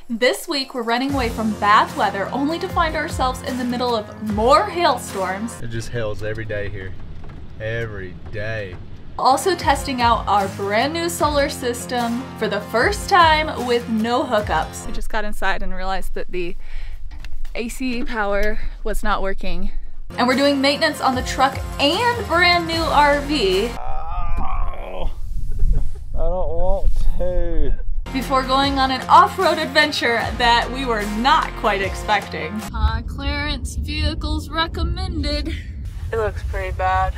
This week we're running away from bad weather only to find ourselves in the middle of more hailstorms. It just hails every day here. Every day. Also testing out our brand new solar system for the first time with no hookups. We just got inside and realized that the AC power was not working. And we're doing maintenance on the truck and brand new RV. Oh, I don't want to. Before going on an off-road adventure that we were not quite expecting. High clearance vehicles recommended. It looks pretty bad.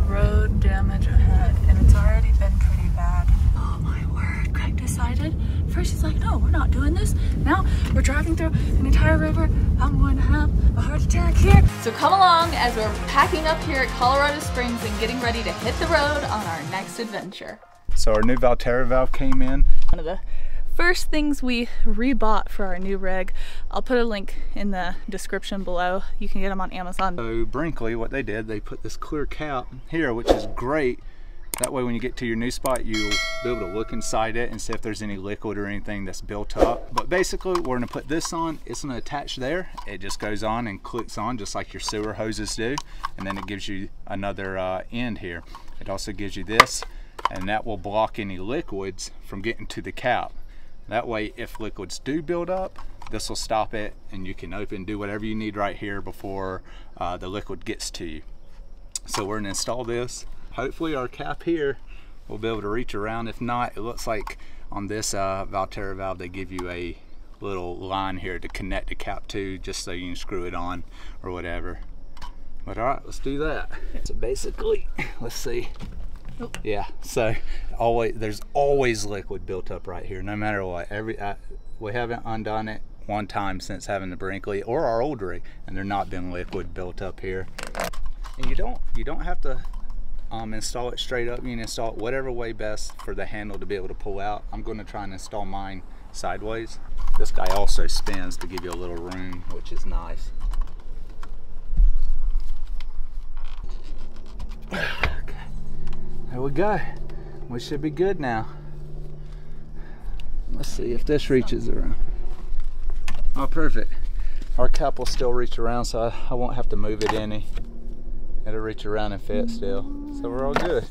Road damage ahead, and it's already been pretty bad. Oh my word, Craig decided. First he's like, no, we're not doing this. Now we're driving through an entire river. I'm going to have a heart attack here. So come along as we're packing up here at Colorado Springs and getting ready to hit the road on our next adventure. So our new Valterra valve came in. One of the first things we rebought for our new rig. I'll put a link in the description below. You can get them on Amazon. So Brinkley, what they did, they put this clear cap here, which is great. That way when you get to your new spot, you'll be able to look inside it and see if there's any liquid or anything that's built up. But basically, we're gonna put this on. It's gonna attach there. It just goes on and clicks on just like your sewer hoses do. And then it gives you another end here. It also gives you this, and that will block any liquids from getting to the cap. That way, if liquids do build up, this will stop it and you can open, do whatever you need right here before the liquid gets to you. So we're gonna install this. Hopefully our cap here will be able to reach around. If not, it looks like on this Valterra valve, they give you a little line here to connect the cap to, just so you can screw it on or whatever. But all right, let's do that. So basically, let's see. Yeah, so there's always liquid built up right here, no matter what. We haven't undone it one time since having the Brinkley or our old rig, and there not been liquid built up here. And you don't have to install it straight up. You can install it whatever way best for the handle to be able to pull out. I'm going to try and install mine sideways. This guy also spins to give you a little room, which is nice. There we go. We should be good now. Let's see if this reaches around. Oh, perfect. Our cap will still reach around, so I won't have to move it any. It'll reach around and fit still. So we're all good.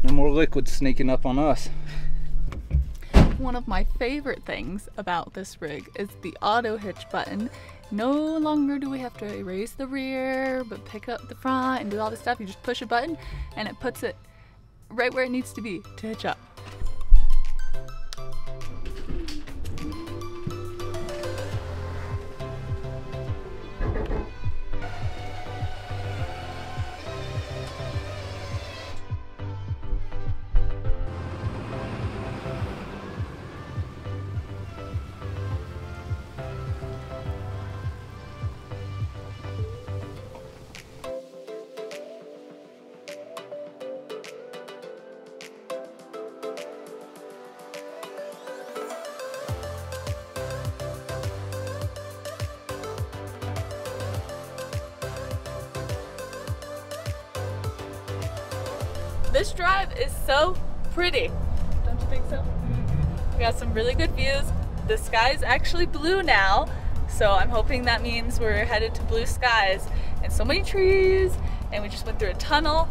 No more liquid sneaking up on us. One of my favorite things about this rig is the auto hitch button. No longer do we have to erase the rear, but pick up the front and do all this stuff. You just push a button and it puts it right where it needs to be to hitch up. This drive is so pretty. Don't you think so? We got some really good views. The sky is actually blue now, so I'm hoping that means we're headed to blue skies. And so many trees, and we just went through a tunnel.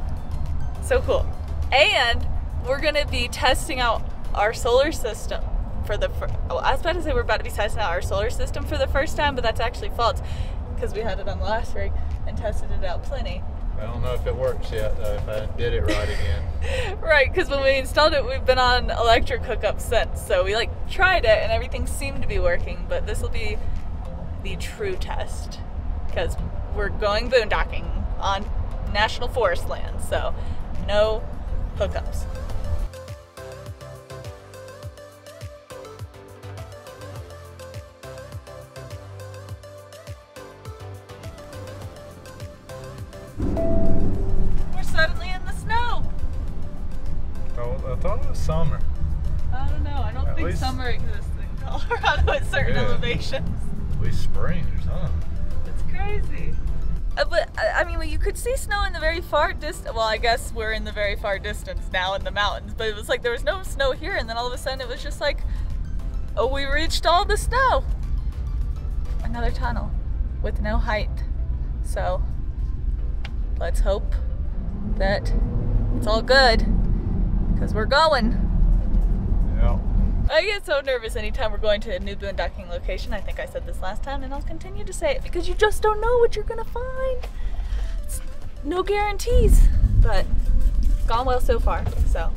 So cool. And we're gonna be testing out our solar system for the I was about to say we're about to be testing out our solar system for the first time, but that's actually false because we had it on the last rig and tested it out plenty. I don't know if it works yet though, if I did it right again. Right, because when we installed it, we've been on electric hookups since. So we tried it and everything seemed to be working, but this will be the true test because we're going boondocking on national forest land, so no hookups. We're suddenly in the snow. I thought it was summer. I don't know. I don't think summer exists in Colorado at certain elevations. At least spring or something. It's crazy. But I mean, you could see snow in the very far distance. Well, I guess we're in the very far distance now in the mountains, but it was like there was no snow here, and then all of a sudden it was just like Oh, we reached all the snow. Another tunnel with no height. So let's hope that it's all good, because we're going. Yeah. I get so nervous anytime we're going to a new boondocking location. I think I said this last time and I'll continue to say it, because you just don't know what you're gonna find. It's no guarantees, but it's gone well so far, so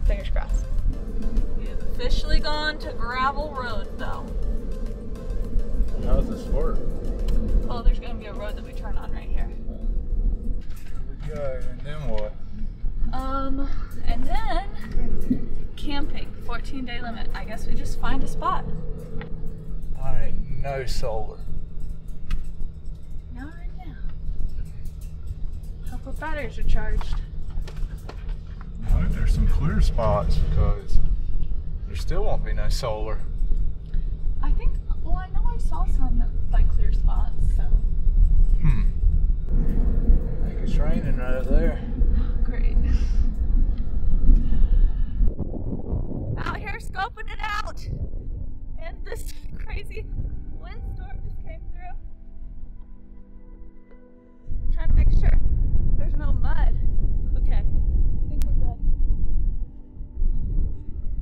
fingers crossed. We have officially gone to gravel road though. How does this work? Well, there's gonna be a road that we turn on right here. Here we go, and then what? And then camping, 14-day limit. I guess we just find a spot. Alright, no solar. Not right now. Hope our batteries are charged. I hope there's some clear spots, because there still won't be no solar. I think, well, I know I saw some like clear spots, so. I think it's raining right up there. Great. Out here scoping it out, and this crazy windstorm just came through. Trying to make sure there's no mud. Okay, I think we're good.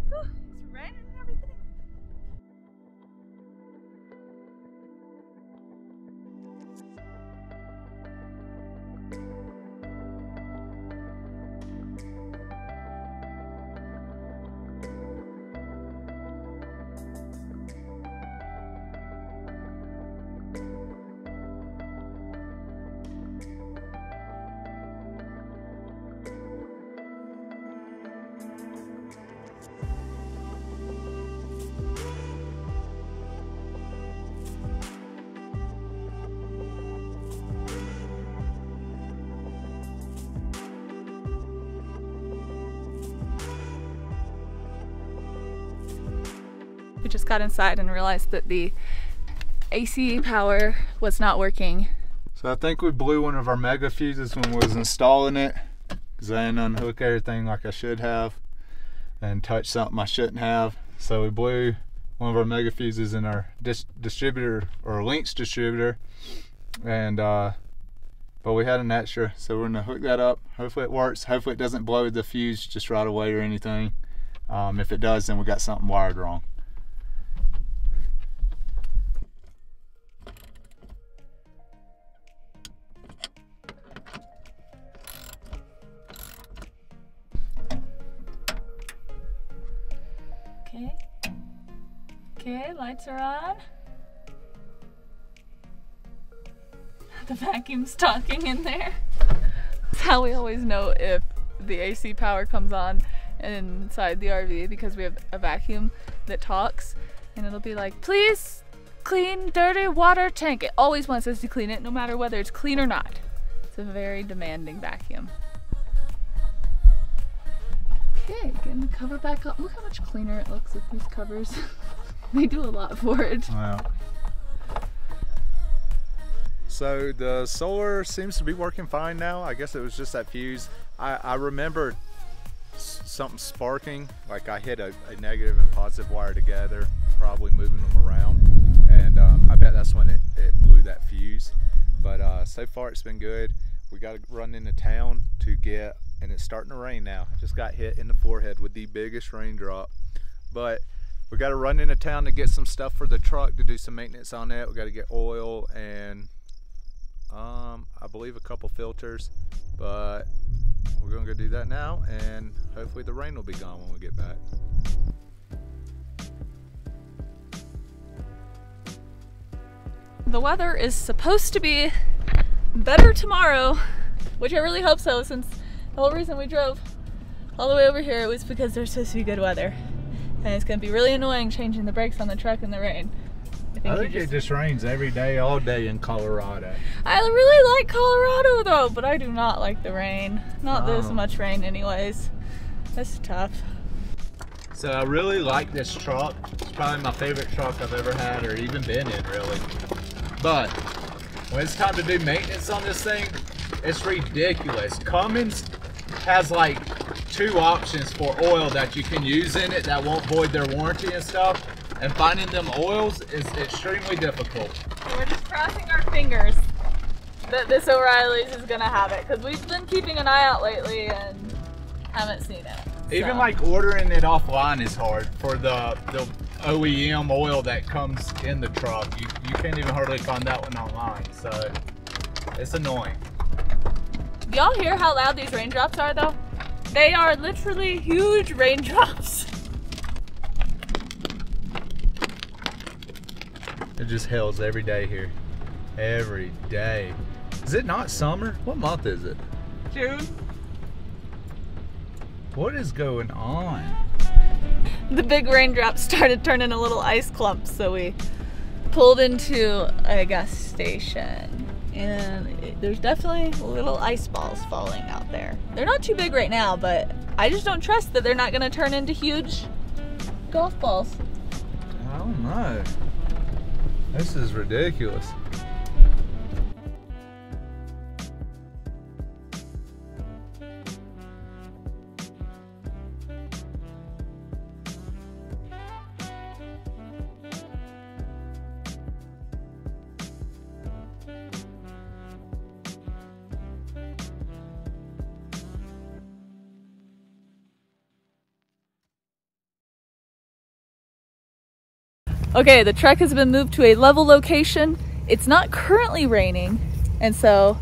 Whew, it's raining and everything. We just got inside and realized that the AC power was not working. So I think we blew one of our mega fuses when we was installing it, because I didn't unhook everything like I should have and touched something I shouldn't have. So we blew one of our mega fuses in our distributor, or Lynx distributor, and but we had an extra, so we're gonna hook that up. Hopefully it works. Hopefully it doesn't blow the fuse just right away or anything. If it does, then we got something wired wrong. Okay, lights are on. The vacuum's talking in there. That's how we always know if the AC power comes on inside the RV, because we have a vacuum that talks, and it'll be like, please clean dirty water tank. It always wants us to clean it, no matter whether it's clean or not. It's a very demanding vacuum. Okay, getting the cover back up. Look how much cleaner it looks with these covers. They do a lot for it. Wow. So the solar seems to be working fine now. I guess it was just that fuse. I remember something sparking, like I hit a negative and positive wire together, probably moving them around, and I bet that's when it blew that fuse. But so far it's been good. We got to run into town to get, and it's starting to rain now. I just got hit in the forehead with the biggest raindrop. But we got to run into town to get some stuff for the truck, to do some maintenance on it. We got to get oil and I believe a couple filters, but we're gonna go do that now, and hopefully the rain will be gone when we get back. The weather is supposed to be better tomorrow, which I really hope so, since the whole reason we drove all the way over here was because there's supposed to be good weather. And it's going to be really annoying changing the brakes on the truck in the rain. I think it just rains every day, all day in Colorado. I really like Colorado though, but I do not like the rain. Not this much rain anyways. That's tough. So I really like this truck. It's probably my favorite truck I've ever had or even been in, really. But when it's time to do maintenance on this thing, it's ridiculous. Cummins has like 2 options for oil that you can use in it that won't void their warranty and stuff. And finding them oils is extremely difficult. So we're just crossing our fingers that this O'Reilly's is gonna have it, because we've been keeping an eye out lately and haven't seen it. Even like ordering it offline is hard for the OEM oil that comes in the truck. You can't even hardly find that one online, so it's annoying. Y'all hear how loud these raindrops are though? They are literally huge raindrops. It just hails every day here. Every day. Is it not summer? What month is it? June. What is going on? The big raindrops started turning a little ice clumps, so we pulled into a gas station, and there's definitely little ice balls falling out there. They're not too big right now, but I just don't trust that they're not going to turn into huge golf balls. I don't know. This is ridiculous. Okay, the truck has been moved to a level location. It's not currently raining, and so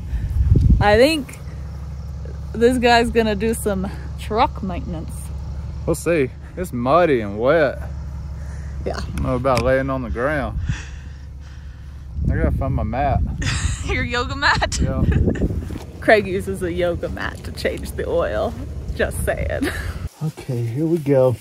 I think this guy's gonna do some truck maintenance. We'll see. It's muddy and wet. Yeah. I don't know about laying on the ground. I gotta find my mat. Your yoga mat? Yeah. Craig uses a yoga mat to change the oil. Just saying. Okay, here we go.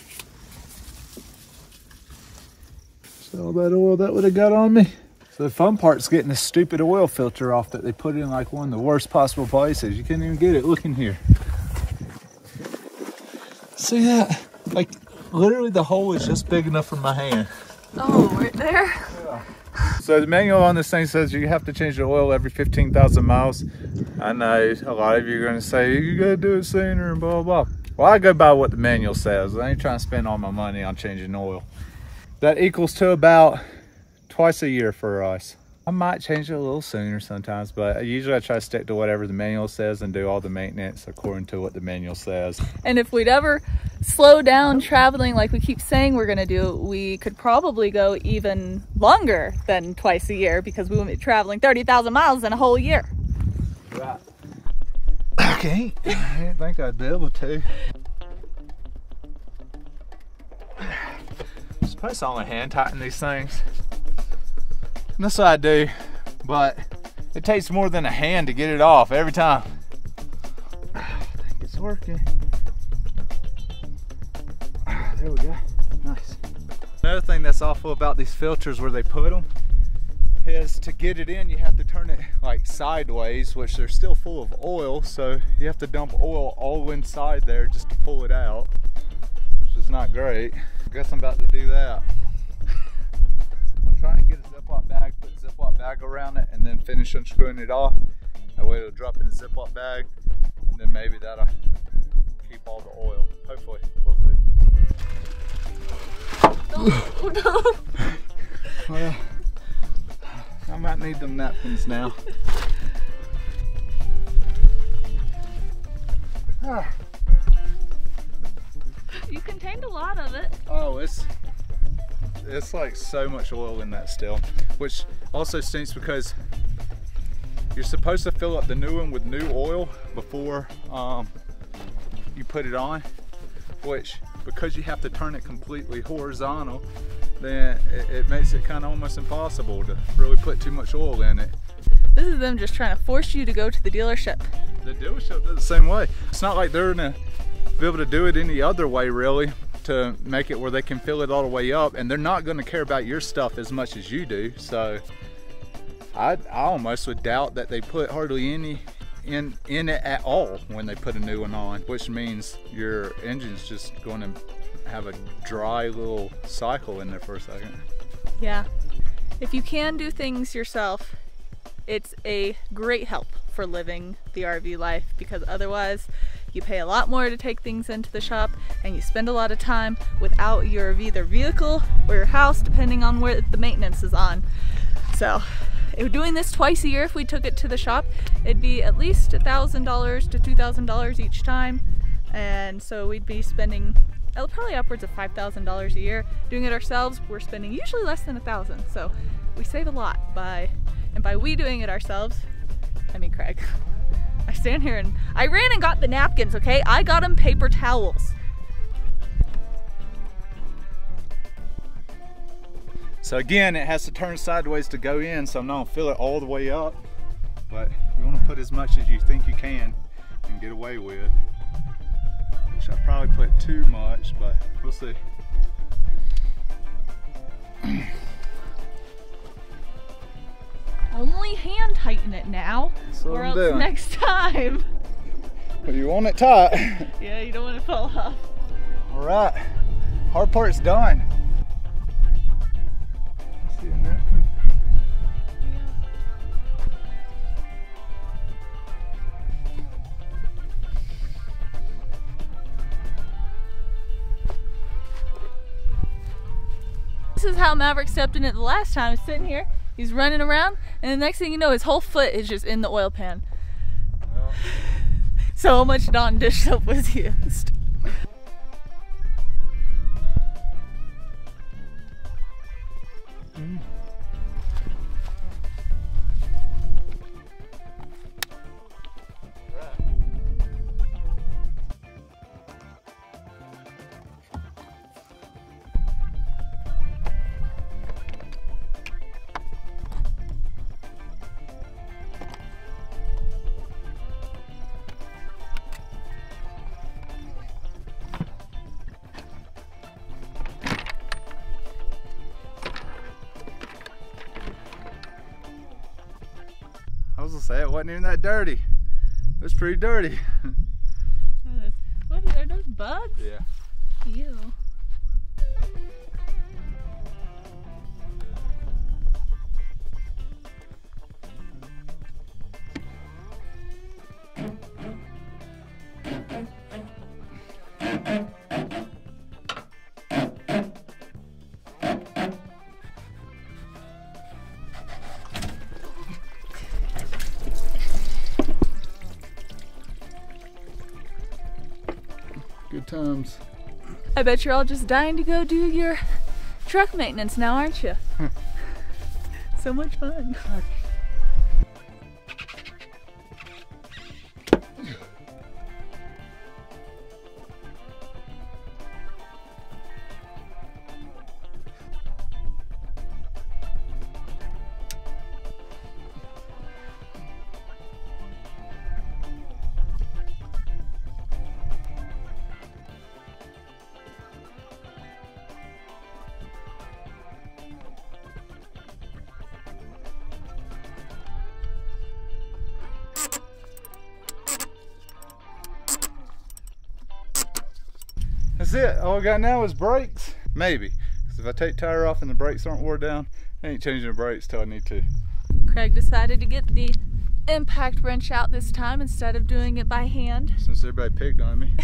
All that oil that would have got on me. So the fun part's getting this stupid oil filter off that they put in like one of the worst possible places. You can't even get it. Look in here. See that? Like literally the hole is just big enough for my hand. Oh, right there? Yeah. So the manual on this thing says you have to change the oil every 15,000 miles. I know a lot of you are going to say you gotta do it sooner and blah blah. Well, I go by what the manual says. I ain't trying to spend all my money on changing oil. That equals to about twice a year for us. I might change it a little sooner sometimes, but usually I try to stick to whatever the manual says and do all the maintenance according to what the manual says. And if we'd ever slow down traveling like we keep saying we're gonna do, we could probably go even longer than twice a year, because we wouldn't be traveling 30,000 miles in a whole year. Right. Okay, I didn't think I'd be able to. I'm supposed to only hand tighten these things. And that's what I do, but it takes more than a hand to get it off every time. I think it's working. There we go, nice. Another thing that's awful about these filters where they put them is to get it in, you have to turn it like sideways, which they're still full of oil, so you have to dump oil all inside there just to pull it out, which is not great. I guess I'm about to do that. I'm trying to get a Ziploc bag, put a Ziploc bag around it, and then finish unscrewing it off. That way it'll drop in a Ziploc bag, and then maybe that'll keep all the oil. Hopefully, we'll see. Oh, no. Well, I might need them napkins now. You contained a lot of it. Oh, it's like so much oil in that still, which also stinks because you're supposed to fill up the new one with new oil before you put it on, which because you have to turn it completely horizontal, then it makes it kind of almost impossible to really put too much oil in it. This is them just trying to force you to go to the dealership. The dealership does the same way. It's not like they're gonna be able to do it any other way really to make it where they can fill it all the way up, and they're not going to care about your stuff as much as you do. So I almost would doubt that they put hardly any in it at all when they put a new one on, which means your engine's just going to have a dry little cycle in there for a second. Yeah, if you can do things yourself, it's a great help for living the RV life, because otherwise you pay a lot more to take things into the shop, and you spend a lot of time without your either vehicle or your house, depending on where the maintenance is on. So doing this twice a year, if we took it to the shop, it'd be at least $1,000 to $2,000 each time. And so we'd be spending probably upwards of $5,000 a year. Doing it ourselves, we're spending usually less than $1,000. So we save a lot and by we doing it ourselves, I mean Craig. I stand here and I ran and got the napkins, okay? I got him paper towels. So again, it has to turn sideways to go in, so I'm not gonna fill it all the way up. But you wanna put as much as you think you can and get away with. Which I probably put too much, but we'll see. Only hand tighten it now, or else next time. But you want it tight. Yeah, you don't want it to fall off. All right, hard part's done. See a napkin? This is how Maverick stepped in it the last time. He's sitting here, he's running around, and the next thing you know, his whole foot is just in the oil pan. Well. So much Dawn dish soap was used. I was gonna say it wasn't even that dirty. It was pretty dirty. What are those bugs? Yeah. Ew. Good times. I bet you're all just dying to go do your truck maintenance now, aren't you? So much fun. That's it. All I got now is brakes. Maybe. Because if I take tire off and the brakes aren't wore down, I ain't changing the brakes till I need to. Craig decided to get the impact wrench out this time instead of doing it by hand. Since everybody picked on me.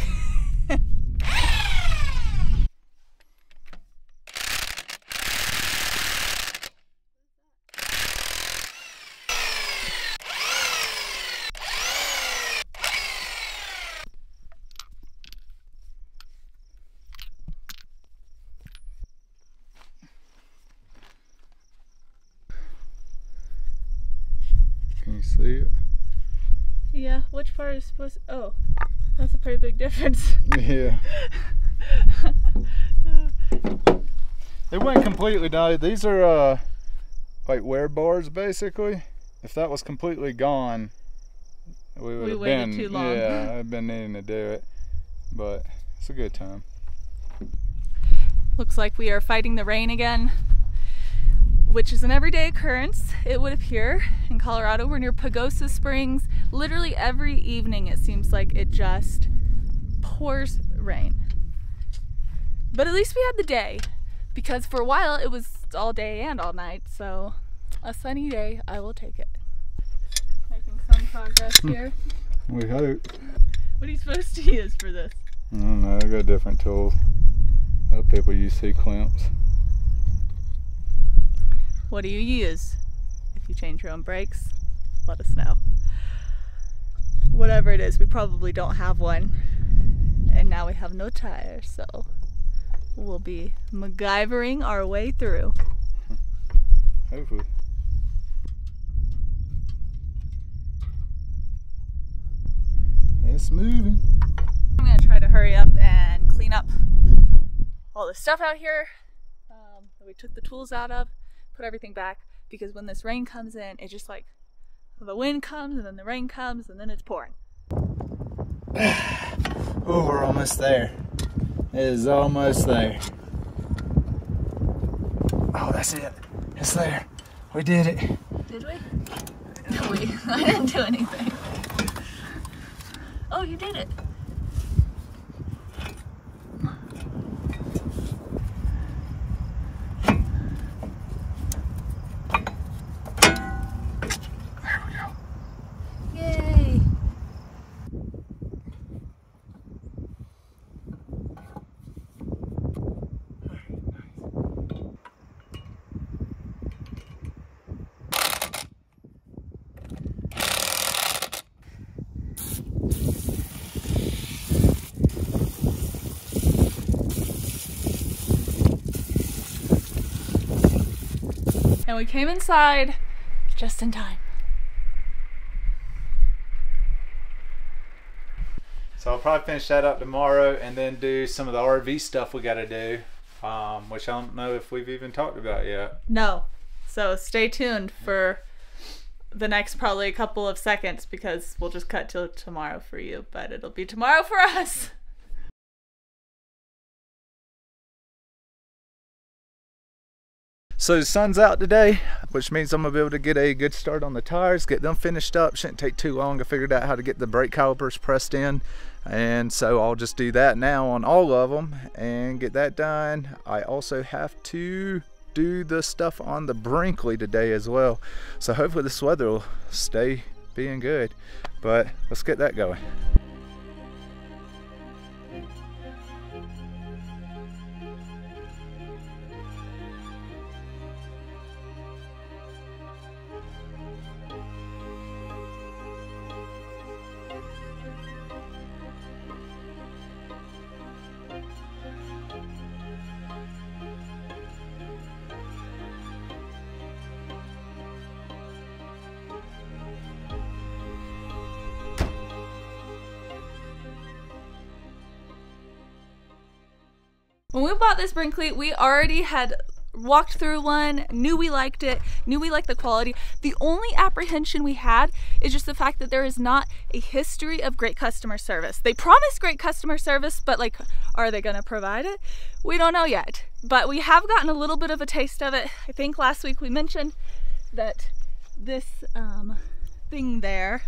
Can you see it? Yeah, which part is supposed to, oh, that's a pretty big difference. Yeah. It went completely down. These are like wear bars basically. If that was completely gone, we would have been too long. Yeah, I've been needing to do it. But it's a good time. Looks like we are fighting the rain again, which is an everyday occurrence, it would appear, in Colorado. We're near Pagosa Springs. Literally every evening it seems like it just pours rain. But at least we had the day, because for a while it was all day and all night, so a sunny day, I will take it. Making some progress here. We hope. What are you supposed to use for this? I don't know, I got different tools. Other people use C-clamps. What do you use? If you change your own brakes, let us know. Whatever it is, we probably don't have one. And now we have no tires, so we'll be MacGyvering our way through. Hopefully. It's moving. I'm gonna try to hurry up and clean up all the stuff out here that we took the tools out of, put everything back, because when this rain comes in, it's just like the wind comes and then the rain comes and then it's pouring. Oh, we're almost there. It is almost there. Oh, that's it. It's there. We did it. Did we? No, I didn't do anything. Oh, you did it. There we go. Yay. And we came inside just in time. So I'll probably finish that up tomorrow and then do some of the RV stuff we got to do, which I don't know if we've even talked about yet. No. So stay tuned for the next probably a couple of seconds, because we'll just cut till tomorrow for you, but it'll be tomorrow for us. So the sun's out today, which means I'm gonna be able to get a good start on the tires, get them finished up. Shouldn't take too long. I figured out how to get the brake calipers pressed in, and so I'll just do that now on all of them and get that done. I also have to do the stuff on the Brinkley today as well, so hopefully this weather will stay being good, but let's get that going. When we bought this Brinkley, we already had walked through one, knew we liked it, knew we liked the quality. The only apprehension we had is just the fact that there is not a history of great customer service. They promise great customer service, but like, are they gonna provide it? We don't know yet, but we have gotten a little bit of a taste of it. I think last week we mentioned that this thing there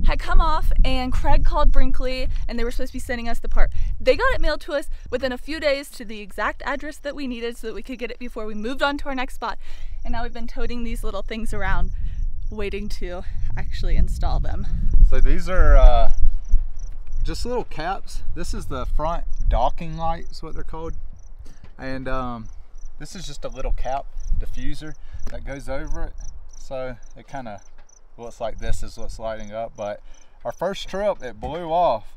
had come off, and Craig called Brinkley and they were supposed to be sending us the part. They got it mailed to us within a few days to the exact address that we needed so that we could get it before we moved on to our next spot. And now we've been toting these little things around waiting to actually install them. So these are just little caps. This is the front docking light is what they're called, and this is just a little cap diffuser that goes over it, so it kind of looks like this is what's lighting up. But our first trip it blew off,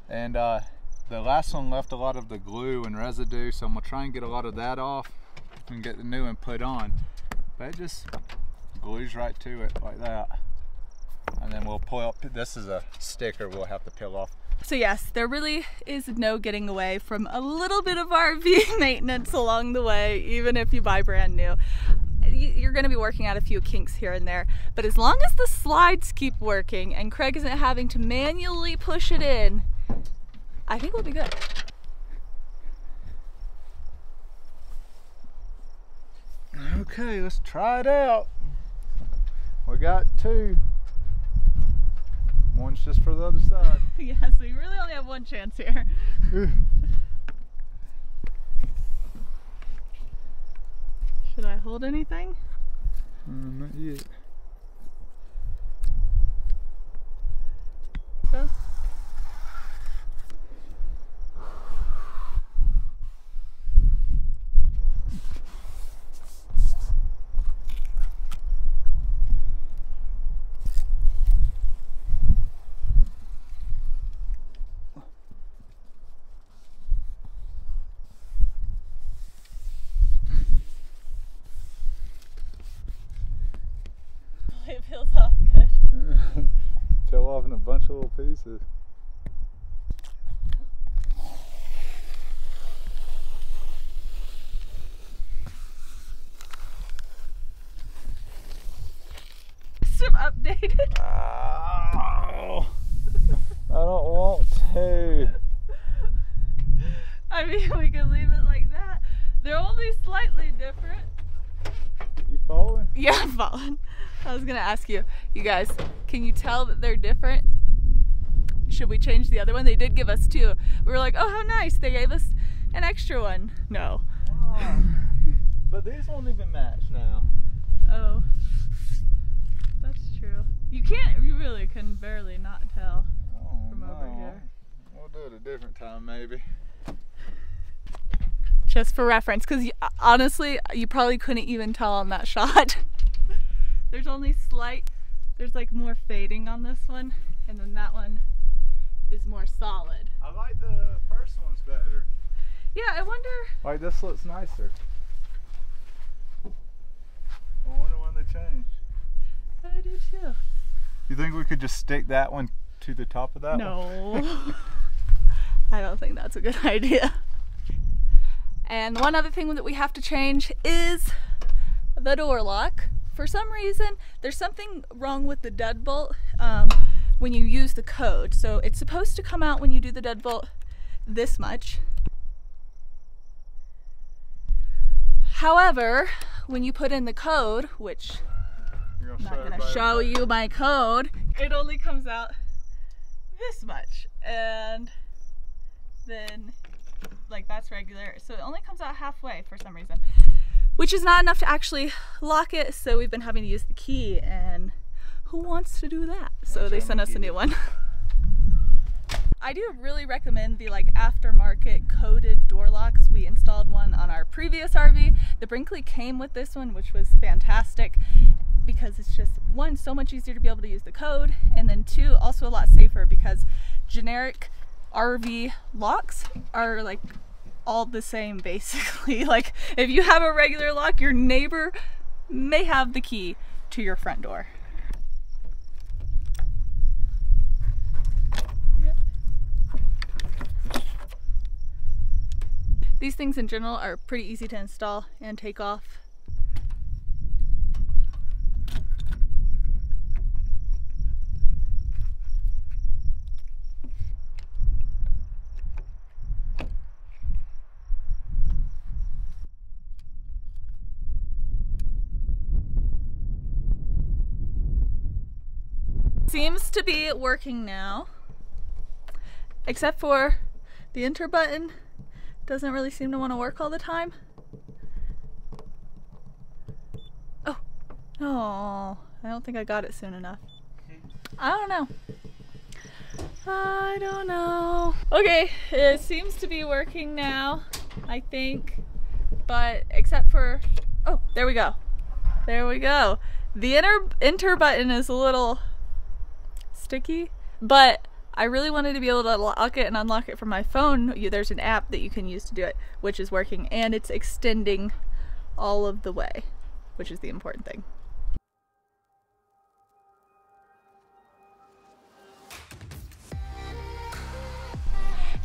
and the last one left a lot of the glue and residue, so I'm gonna try and get a lot of that off and get the new one put on. But it just glues right to it like that, and then we'll pull up. This is a sticker we'll have to peel off. So yes, there really is no getting away from a little bit of RV maintenance along the way, even if you buy brand new. You're going to be working out a few kinks here and there, but as long as the slides keep working and Craig isn't having to manually push it in, I think we'll be good. Okay, let's try it out. We got two. One's just for the other side. Yeah, so you really only have one chance here. Should I hold anything? Not yet. So? bunch of little pieces. Some updated. Oh, I don't want to. I mean, we can leave it like that. They're only slightly different. You falling? Yeah, I'm falling. I was gonna ask you guys, can you tell that they're different? Should we change the other one? They did give us two. We were like, oh, how nice. They gave us an extra one. No. Oh, but these won't even match now. Oh, that's true. You really can barely not tell from over here. We'll do it a different time, maybe. Just for reference, because honestly, you probably couldn't even tell on that shot. There's only there's like more fading on this one, and then that one is more solid. I like the first ones better. Yeah, I wonder. Like, this looks nicer. I wonder when they change. I do too. You think we could just stick that one to the top of that one? No. I don't think that's a good idea. And one other thing that we have to change is the door lock. For some reason, there's something wrong with the deadbolt when you use the code. So it's supposed to come out when you do the deadbolt this much. However, when you put in the code, which I'm not going to show you my code, it only comes out this much. And then, like, that's regular. So it only comes out halfway for some reason, which is not enough to actually lock it. So we've been having to use the key, and who wants to do that? So they sent us a new one. I do really recommend the aftermarket coded door locks. We installed one on our previous RV. The Brinkley came with this one, which was fantastic because it's just, one, so much easier to be able to use the code, and then two, also a lot safer because generic RV locks are like all the same basically. Like, if you have a regular lock, your neighbor may have the key to your front door. These things in general are pretty easy to install and take off. Seems to be working now, except for the enter button. Doesn't really seem to want to work all the time. Oh, I don't think I got it soon enough. I don't know. Okay, it seems to be working now, I think. But except for, oh, there we go. There we go. The enter button is a little sticky, but I really wanted to be able to lock it and unlock it from my phone. There's an app that you can use to do it, which is working, and it's extending all of the way, which is the important thing.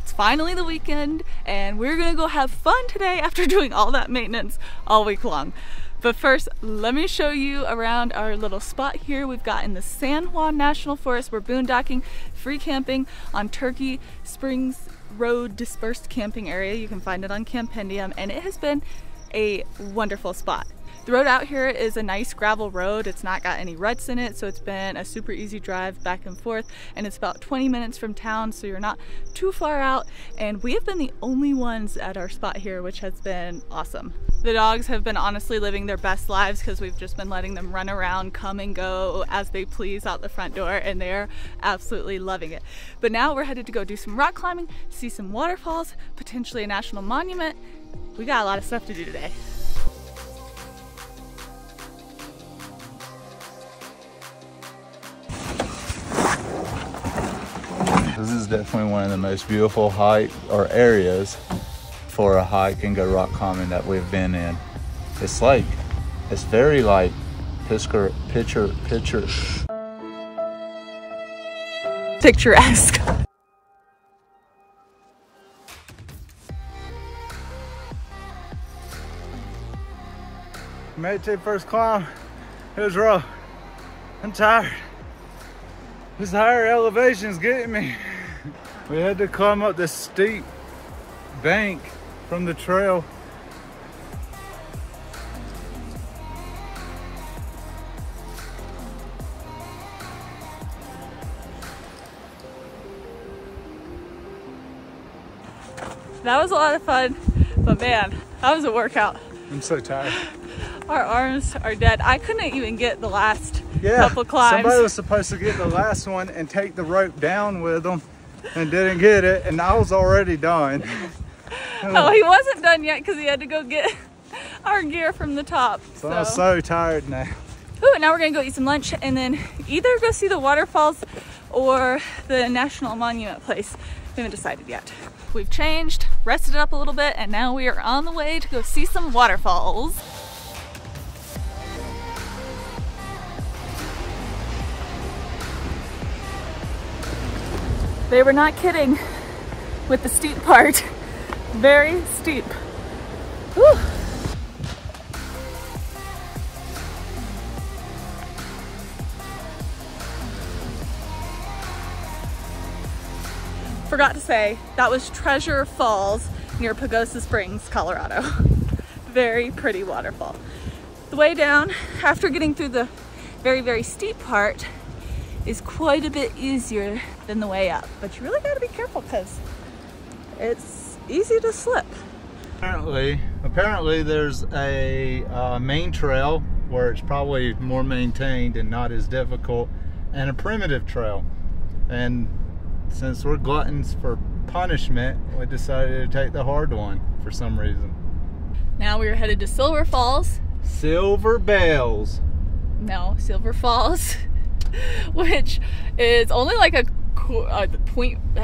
It's finally the weekend, and we're gonna go have fun today after doing all that maintenance all week long. But first, let me show you around our little spot here we've got in the San Juan National Forest. We're boondocking, free camping on Turkey Springs Road dispersed camping area. You can find it on Campendium, and it has been a wonderful spot. The road out here is a nice gravel road. It's not got any ruts in it, so it's been a super easy drive back and forth, and it's about 20 minutes from town, so you're not too far out, and we have been the only ones at our spot here, which has been awesome. The dogs have been honestly living their best lives because we've just been letting them run around, come and go as they please out the front door, and they're absolutely loving it. But now we're headed to go do some rock climbing, see some waterfalls, potentially a national monument. We got a lot of stuff to do today. This is definitely one of the most beautiful areas for a hike and go rock climbing that we've been in. It's very picture. picturesque. Made it to the first climb. It was rough. I'm tired. This higher elevation's getting me. We had to climb up this steep bank from the trail. That was a lot of fun, but man, that was a workout. I'm so tired. Our arms are dead. I couldn't even get the last couple climbs. Somebody was supposed to get the last one and take the rope down with them and didn't get it, and I was already done. Oh, he wasn't done yet because he had to go get our gear from the top. So I'm so tired now. Ooh, now we're gonna go eat some lunch and then either go see the waterfalls or the National Monument place. We haven't decided yet. We've changed, rested up a little bit, and now we are on the way to go see some waterfalls. They were not kidding with the steep part. Very steep. Whew. Forgot to say, that was Treasure Falls near Pagosa Springs, Colorado. Very pretty waterfall. The way down, after getting through the very, very steep part, is quite a bit easier than the way up. But you really gotta be careful because it's easy to slip. Apparently there's a main trail where it's probably more maintained and not as difficult, and a primitive trail. And since we're gluttons for punishment, we decided to take the hard one for some reason. Now we are headed to Silver Falls. Silver Bells. No, Silver Falls, which is only like a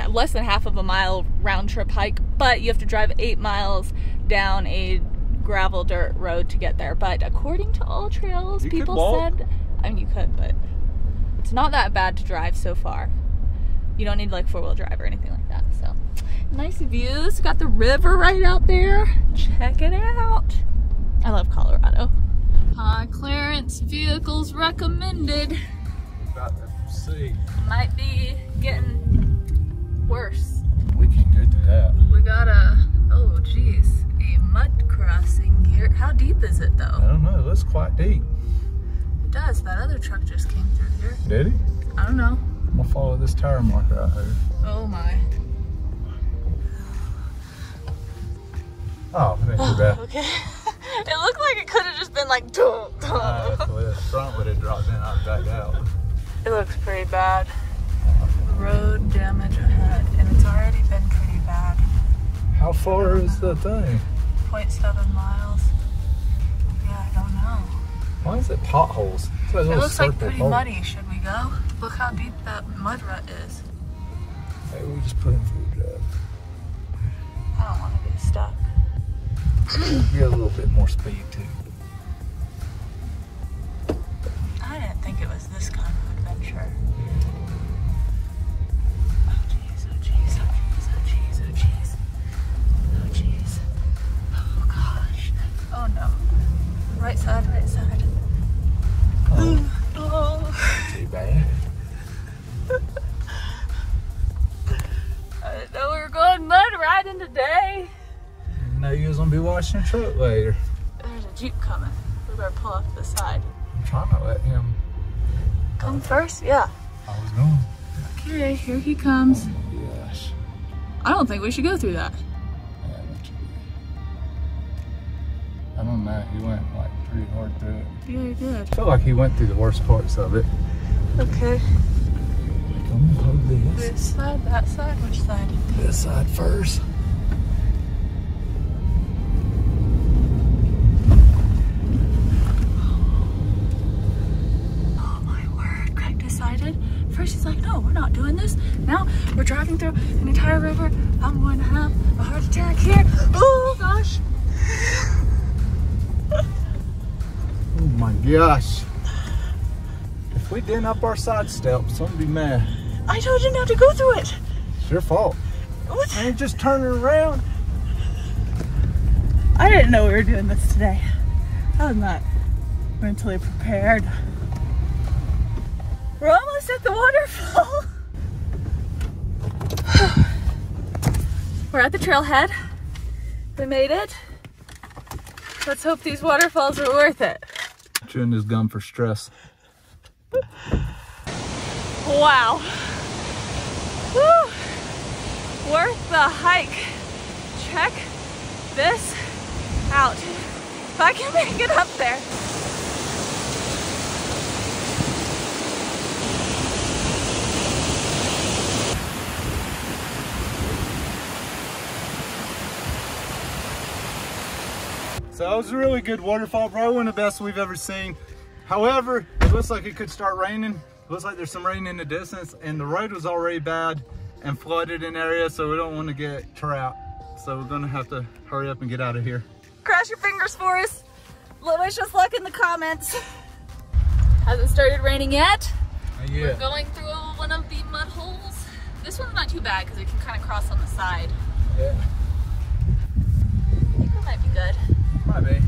less than half of a mile round trip hike, but you have to drive 8 miles down a gravel dirt road to get there. But according to All Trails, people said, I mean, you could, but it's not that bad to drive so far. You don't need like 4-wheel drive or anything like that. So nice views. Got the river right out there. Check it out. I love Colorado. High clearance vehicles recommended. About to see. Might be getting worse. We can go through that. We got oh geez, a mud crossing here. How deep is it though? I don't know, it looks quite deep. It does. That other truck just came through here. Did he? I don't know. I'm gonna follow this tire marker out here. Oh my. Oh, it ain't too bad. Okay. It looked like it could have just been like dum, dum. If the front would have dropped in, I'd back out. It looks pretty bad. Road damage ahead, and it's already been pretty bad. How far is the thing? 0.7 miles. Yeah, I don't know. Why is it potholes? It's like It looks like pretty muddy. Should we go? Look how deep that mud rut is. Maybe we just put in food drive. I don't want to get stuck. Get a little bit more speed too. I didn't think it was this kind of adventure. Oh jeez, oh jeez, oh jeez, oh jeez, oh jeez. Oh jeez. Oh gosh. Oh no. Right side, right side. Oh. Oh. Too bad. I didn't know we were going mud riding today. Know you was gonna be washing your truck later. There's a Jeep coming. We better pull off to the side. I'm trying to let him Come first? Yeah. I was going. Okay, here he comes. Yes. I don't think we should go through that. Yeah, that should be. I don't know. He went like pretty hard through it. Yeah, he did. I feel like he went through the worst parts of it. Okay. Come hold this. This side, that side, which side? This side first. First he's like, no, we're not doing this. Now we're driving through an entire river. I'm going to have a heart attack here. Oh gosh. Oh my gosh. If we didn't up our side step, somebody'd be mad. I told you not to go through it. It's your fault. What? I ain't just turning around. I didn't know we were doing this today. I was not mentally prepared. We're almost at the waterfall. We're at the trailhead. We made it. Let's hope these waterfalls are worth it. Chewing this gum for stress. Wow. Woo. Worth the hike. Check this out. If I can make it up there. So that was a really good waterfall, probably one of the best we've ever seen. However, it looks like it could start raining. It looks like there's some rain in the distance, and the road was already bad and flooded in areas, so we don't want to get trapped. So we're gonna have to hurry up and get out of here. Cross your fingers for us. Wish us luck in the comments. Hasn't started raining yet. Yeah. We're going through one of the mud holes. This one's not too bad because it can kind of cross on the side. Yeah. I think it might be good. Might be.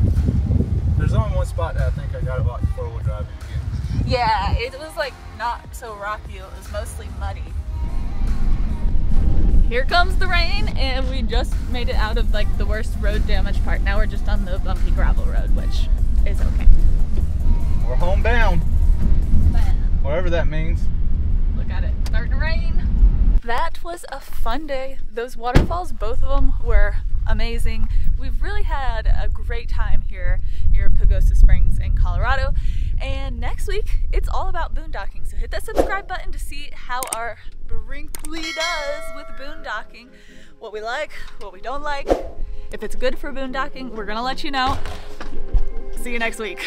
There's only one spot that I think I got about 4-wheel drive in again. Yeah, it was like not so rocky. It was mostly muddy. Here comes the rain, and we just made it out of like the worst road damage part. Now we're just on the bumpy gravel road, which is okay. We're homebound. Whatever that means. Look at it, starting to rain. That was a fun day. Those waterfalls, both of them were amazing. We've really had a great time here near Pagosa Springs in Colorado. And next week, it's all about boondocking. So hit that subscribe button to see how our Brinkley does with boondocking. What we like, what we don't like. If it's good for boondocking, we're gonna let you know. See you next week.